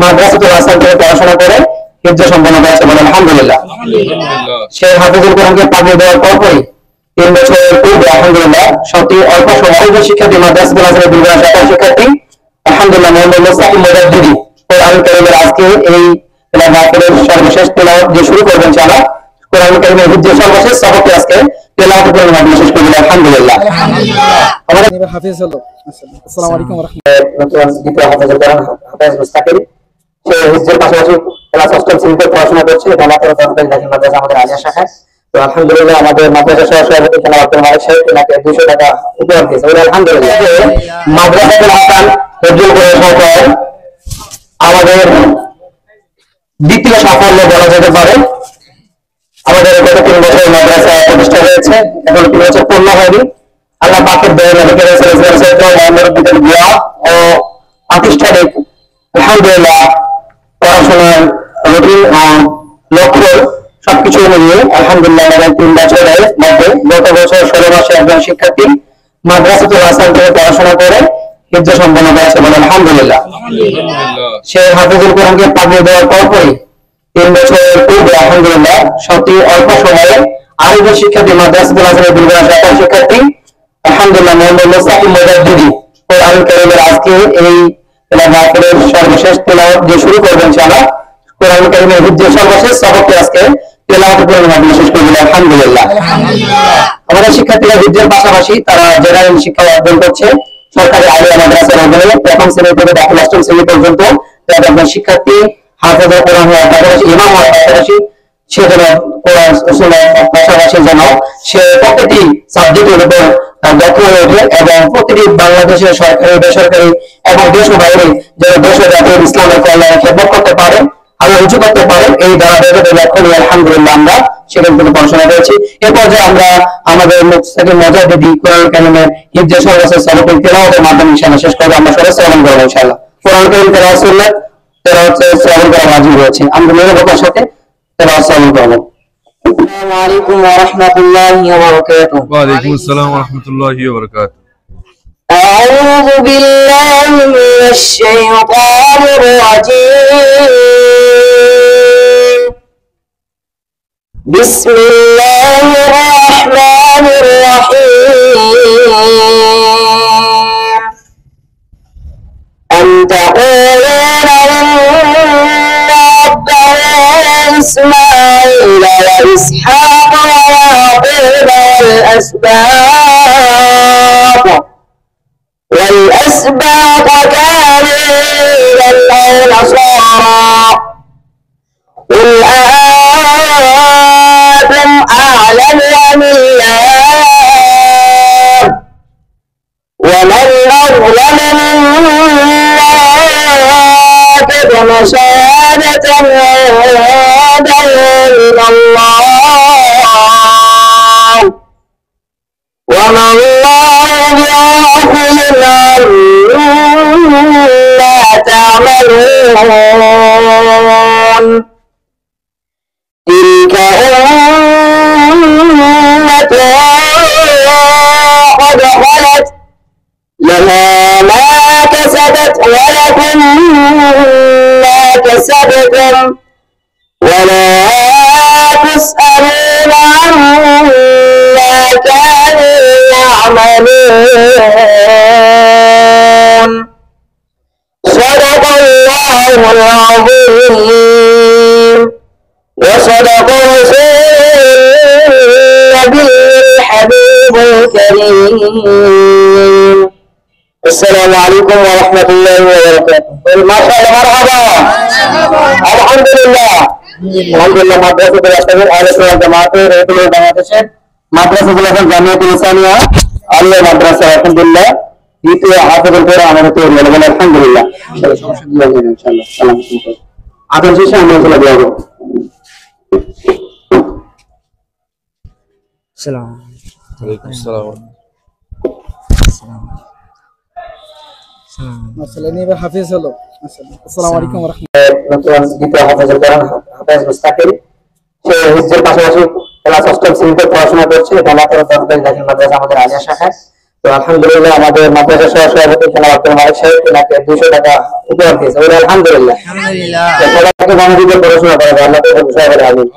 মাদ্রাসাতুল হাসান থেকে পড়াশোনা করে হিফজ সম্পন্ন করেছে, বলেন আলহামদুলিল্লাহ। সে হাফিজুল কোরআনকে পাঠিয়ে দেওয়ার পরপরই 3 বছরের পূর্বে আলহামদুলিল্লাহ সত্যি অল্প সময়ের যে শিক্ষার্থী মাদ্রাসাতুল হাসানের দুর্গা শাখার শিক্ষার্থী আলহামদুলিল্লাহ মোহাম্মদ মুস্তাকিম মুজাদ্দিদি কোরআন কারীমের আজকে এই তেলাওয়াতের সর্বশেষ তেলাওয়াত যে শুরু করবেন ইনশাআল্লাহ। কোরআন কারীমের হিফজের সর্বশেষ সবকটি আজকে তেলাওয়াত করার মাধ্যমে শেষ করবেন আলহামদুলিল্লাহ। আমাদের হাফিজ হলো। আসসালামু আলাইকুম ওয়া রাহমাতুল্লাহ। নতুন দ্বিতীয় হাফিজুল কোরআন হাফিজ মুস্তাকিম, সে হিফজের পাশাপাশি ক্লাস 8ম শ্রেণীতে পড়াশোনা করছে ঢাকা সরকারি দাখিল মাদ্রাসা আমাদের আলিয়া শাখায়। তো আলহামদুলিল্লাহ আমাদের মাদ্রাসা সভাপতি জনাব আব্দুল মালিক সাহেব তাকে 200 টাকা উপহার দিয়েছে, বলে আলহামদুলিল্লাহ। মাদ্রাসাতুল হাসান হিফজুল কোরআন সরকার আমাদের দ্বিতীয় সাফল্য বলা যেতে পারে। আমাদের গত 3 বছর মাদ্রাসা প্রতিষ্ঠা হয়েছে, এখন 3 বছর পূর্ণ হয়নি। আল্লাহ পাকের দয়া ও প্রাতিষ্ঠানিক আলহামদুলিল্লাহ পড়াশোনার রুটিন ও লক্ষ্য সবকিছু মিলিয়ে আলহামদুলিল্লাহ আমাদের 3 বছরের মধ্যে গত বছর 16 মাসে একজন শিক্ষার্থী মাদ্রাসাতুল হাসান থেকে পড়াশোনা করে হিফজ সম্পন্ন করেছে, বলেন আলহামদুলিল্লাহ। সে হাফিজুল কোরআনকে পাঠিয়ে দেওয়ার পরপরই 3 বছরের পূর্বে আলহামদুলিল্লাহ সত্যি অল্প সময়ে আরেকজন শিক্ষার্থী মাদ্রাসাতুল হাসানের দুর্গা শাখার শিক্ষার্থী আলহামদুলিল্লাহ মোহাম্মদ মুস্তাকিম মুজাদ্দিদি কোরআন কারীমের আজকে এই তেলাওয়াতের সর্বশেষ তেলাওয়াত যে শুরু করবেন ইনশাআল্লাহ। কোরআন কারীমের হিফজের সর্বশেষ সবকটি আজকে তেলাওয়াত করার মাধ্যমে শেষ করবেন আলহামদুলিল্লাহ। আমাদের শিক্ষার্থীরা হিফজের পাশাপাশি তারা জেনারেল শিক্ষা অর্জন করছে সরকারি আলিয়া মাদ্রাসার অধীনে 1ম শ্রেণী থেকে দাখিল 8ম শ্রেণী পর্যন্ত। একজন শিক্ষার্থী হাফেজুল কোরআন হওয়ার পাশাপাশি ইমাম হওয়ার পাশাপাশি সে যেন কোরআন উসুলের পাশাপাশি যেন সে প্রত্যেকটি সাবজেক্টের উপর দক্ষ হয়ে ওঠে এবং প্রতিটি বাংলাদেশের সরকারি বেসরকারি এবং দেশ ও বাইরে যেন দেশ ও জাতির ইসলামের কল্যাণে খেদমত করতে পারে, আরো উঁচু করতে পারে, এই ধারাবাহিকতার লক্ষ্য নিয়ে আলহামদুলিল্লাহ আমরা সেখান থেকে পড়াশোনা করেছি। এ পর্যায়ে আমরা আমাদের মুস্তাকিম মুজাদ্দিদি কোরআন কারীমের হিফজের সর্বশেষ সবকটি তেলাওয়াতের মাধ্যমে ইনশাআল্লাহ শেষ করব। আমরা সবাই শ্রবণ করব ইনশাআল্লাহ। কোরআন কারীম তেলাওয়াত সুন্নাত তেলাওয়াত শ্রবণ করা ওয়াজিব রয়েছে, আমরা নিরবতার সাথে তেলাওয়াত শ্রবণ করব। আসসালামু আলাইকুম ওয়া রাহমাতুল্লাহি ওয়া বারাকাতুহু। ওয়া আলাইকুম আসসালাম ওয়া রাহমাতুল্লাহি ওয়া বারাকাতুহু। أعوذ بالله من الشيطان الرجيم. بسم الله الرحمن الرحيم. أم تقولون إن ربنا إسماعيل وإسحاق ويعقوب والأسباط كانوا هودا أو نصارى قل أأنتم أعلم أم الله ومن أظلم ممن كتم شهادة عنده من الله وما الله بغافل عما تعملون تلك أمة قد خلت لها ما كسبت ولكم ما كسبتم ولا تسألون عما كانوا يعملون. صدق الله العظيم وصدق رسوله النبي الحبيب الكريم. السلام عليكم ورحمة الله وبركاته. ما شاء الله مرحبا. الحمد لله. আলহামদুলিল্লাহ মাদ্রাসাতুল হাসান আহলে সুন্নাত জামাতের রেগুলার বাংলাদেশের মাদ্রাসাতুল হাসান জামিয়াতুল ইসলামিয়া আলিয়া মাদ্রাসা আলহামদুলিল্লাহ দ্বিতীয় হাফেজুল কোরআন আমাদের তৈরি হলো, বলে আলহামদুলিল্লাহ। ইনশাআল্লাহ সালাম আদান শেষে আমরা চলে যাব। সালাম ওয়ালাইকুম আসসালাম। আসসালামু আলাইকুম হাফিজ হলো। আসসালামু আলাইকুম ওয়া রাহমাতুল্লাহ। নতুন দ্বিতীয় হাফিজুল কোরআন হাফিজ মুস্তাকিম, সে হিফজের পাশাপাশি ক্লাস 8ম শ্রেণীতে পড়াশোনা করছে ঢাকা সরকারি দাখিল মাদ্রাসা আমাদের আলিয়া শাখায়। তো আলহামদুলিল্লাহ আমাদের মাদ্রাসা সভাপতি জনাব আব্দুল মালিক সাহেব ওনাকে 200 টাকা উপহার দিয়েছে। আলহামদুলিল্লাহ। আলহামদুলিল্লাহ। সবাইকে মনোযোগ দিয়ে পড়াশোনা করা, আল্লাহ তাআলা সবাই আমিন।